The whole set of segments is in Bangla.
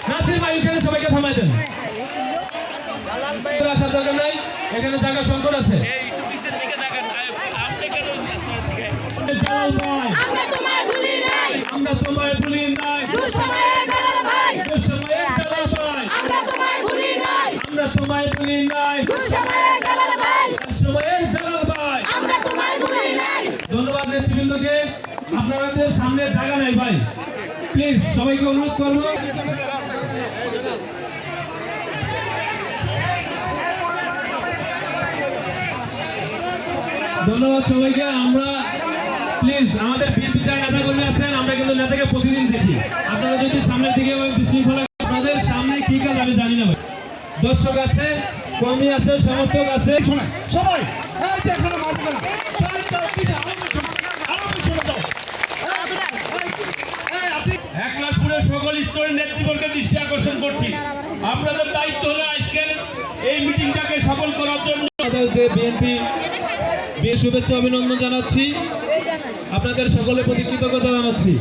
নাসির ভাই এখানে সবাইকে থামাই দেন। আসার দরকার নাই, এখানে জায়গা সংকট আছে। আমরা তোমায় ভুলি নাই, আমরা তোমায় ভুলি নাই, দুঃসময়ে জালাল ভাই, দুঃসময়ে জালাল ভাই, আমরা তোমায় ভুলি নাই, আমরা তোমায় ভুলি নাই, দুঃসময়ে জালাল ভাই, দুঃসময়ে জালাল ভাই, আমরা তোমায় ভুলি নাই। ধন্যবাদ নেতৃবৃন্দকে। আপনাদের সামনে জায়গা নাই ভাই, প্লিজ সবাইকে অনুরোধ করবো। ধন্যবাদ সবাইকে। আমরা প্লিজ আমাদের বিএনপি নেতা কর্মী আছেন, আমরা কিন্তু নেতাকে প্রতিদিন দেখি। আপনারা যদি সামনের দিকে বিশৃঙ্খলা, আপনাদের সামনে কি কাজ আমি জানি না ভাই। দর্শক আছে, কর্মী আছে, সমর্থক আছে, সবাই একলাসপুরের সকল স্তরের নেতৃবর্গের দৃষ্টি আকর্ষণ করছি, আপনাদের দায়িত্ব হলো আজকের এই মিটিংটাকে সফল করার জন্য। যে বিএনপি শুভেচ্ছা অভিনন্দন জানাচ্ছি, আপনাদের সকলের প্রতি কৃতজ্ঞতা জানাচ্ছি।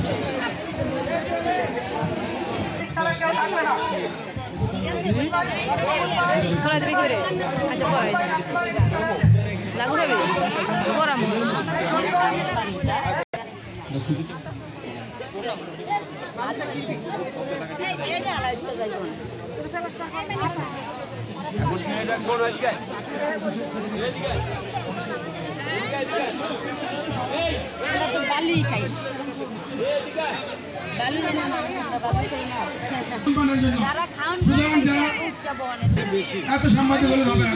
বালি খাই যারা খাওয়ান এত সাংবাদিক হলে হবে না।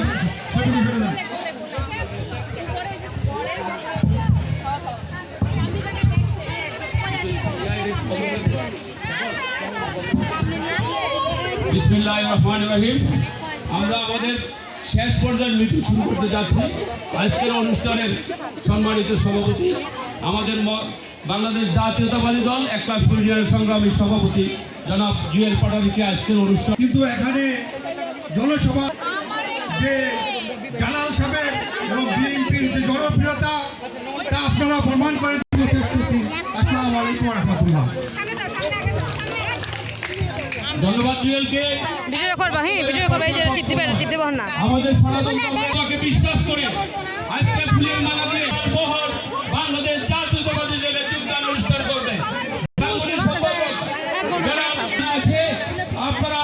বিসমিল্লাহির রহমানির রহিম। আমরা আমাদের শেষ পর্যায়ের মিটিং শুরু করতে যাচ্ছি। আজকের অনুষ্ঠানের সম্মানিত সভাপতি, আমাদের বাংলাদেশ জাতীয়তাবাদী দল একলাসপুর ইউনিয়নের সংগ্রামী সভাপতি জনাব জুয়েল পাটারিকে আজকের অনুষ্ঠান। কিন্তু এখানে জনসভা যে জালাল সাহেব এবং বিএনপির যে জনপ্রিয়তা তা আপনারা প্রমাণ করে দিতে চেষ্টা করছি। আসসালামু আলাইকুম ওয়া রাহমাতুল্লাহ। ধন্যবাদ জুয়েলকে। আমাদের সনাতন ধর্মকে বিশ্বাস করে আজকে ফুলের মালা দিয়ে বহর বাংলাদেশ জাতীয়তাবাদী দলে যোগদান অনুষ্ঠান করবে। আছে আপনারা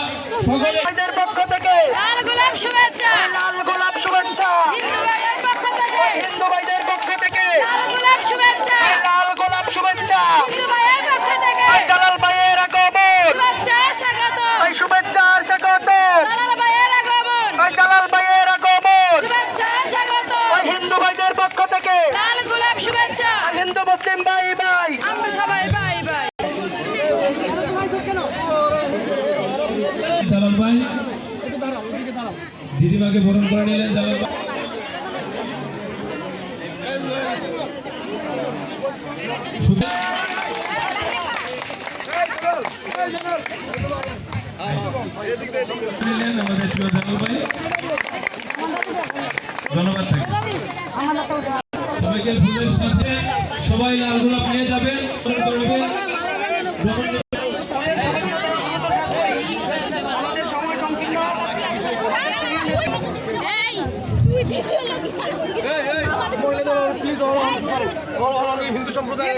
সকলে পক্ষ থেকে লাল গোলাপ শুভেচ্ছা, লাল গোলাপ শুভেচ্ছা, হিন্দু ভাইয়ের পক্ষ থেকে হিন্দু ভাইদের পক্ষ থেকে লাল গোলাপ শুভেচ্ছা, লাল গোলাপ শুভেচ্ছা, হিন্দু ভাইয়ের পক্ষ থেকে জালাল ভাইয়ের আগমন, শুভেচ্ছা স্বাগত, শুভেচ্ছার স্বাগত, জালাল ভাইয়ের আগমন, জালাল ভাইয়ের আগমন, শুভেচ্ছা স্বাগত, হিন্দু ভাইদের পক্ষ থেকে লাল গোলাপ শুভেচ্ছা, হিন্দু মুসলিম ভাই ভাই, আমরা সবাই ভাই ভাই। জালাল ভাই দিদিমাকে বরণ করে নিলেন। জালাল ভাই আমাদের প্রিয় জালাল ভাই, ধন্যবাদ থাকে সবাইকে। ফুলের সাথে সবাই লাল গোলাপ নিয়ে যাবেন। হিন্দু সম্প্রদায়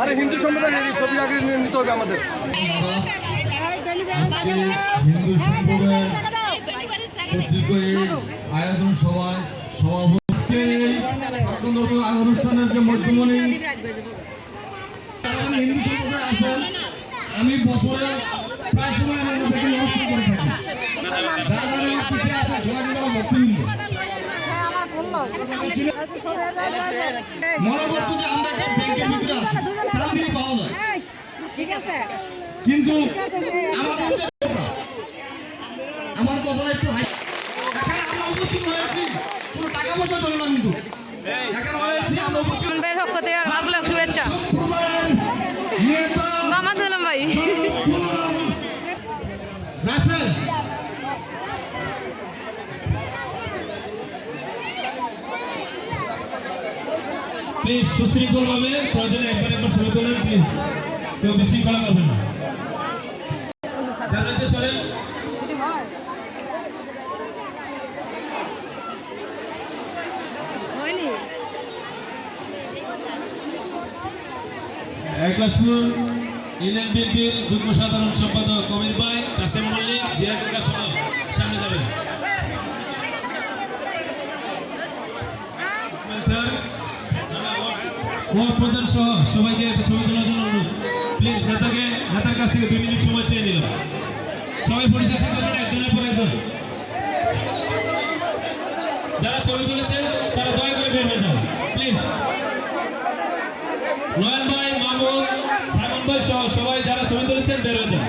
আরে হিন্দু সম্প্রদায় ছবি আগে নিতে হবে আমাদের। আজকে হিন্দু সম্প্রদায়ের কর্তৃক এই আয়োজন সভায় সভাপতি অনুষ্ঠানের যে মধ্যমণি হিন্দু সম্প্রদায় আছেন, আমি বছরে প্রায় সময় আমি ওনাদেরকে অনুষ্ঠান করে থাকি। যারা যারা পিছিয়ে আছে সবাই কিন্তু আমার ভক্তিবৃন্দ মনে করতো যে আমরা একটা ব্যাংকের ভিতরে আছি, তার দিয়ে পাওয়া যায়, কিন্তু আমাদের যে আমার কথাটা একটু এখানে আমরা উপস্থিত হয়েছি কোনো টাকা পয়সা চলে না, কিন্তু এখানে হয়েছি আমরা উপস্থিত শুভেচ্ছা মামা দিলাম ভাই। রাসেল প্লিজ সুশৃঙ্খল ভাবে প্রয়োজনে একবার ছবি তোলেন প্লিজ। কেউ বিশৃঙ্খলা করবেন না। যারা রয়েছে সরেন। হয়নি একলাসপুর ইউনিয়ন বিএনপির যুগ্ম সাধারণ সম্পাদক কবির ভাই, কাশেম মল্লিক, জিয়া কাকা সহ সামনে যাবেন। ওয়ার্ড প্রধান সহ সবাইকে একটা ছবি তোলার জন্য অনুরোধ। প্লিজ নেতার কাছ থেকে 2 মিনিট সময় চেয়ে নিলাম। সবাই পরিচয় করবেন একজনের পর একজন। যারা ছবি তুলেছেন তারা দয়া করে বের হয়ে যান প্লিজ। নয়ন ভাই, মামুন, সাইমন ভাই সহ সবাই যারা ছবি তুলেছেন বের হয়ে যান।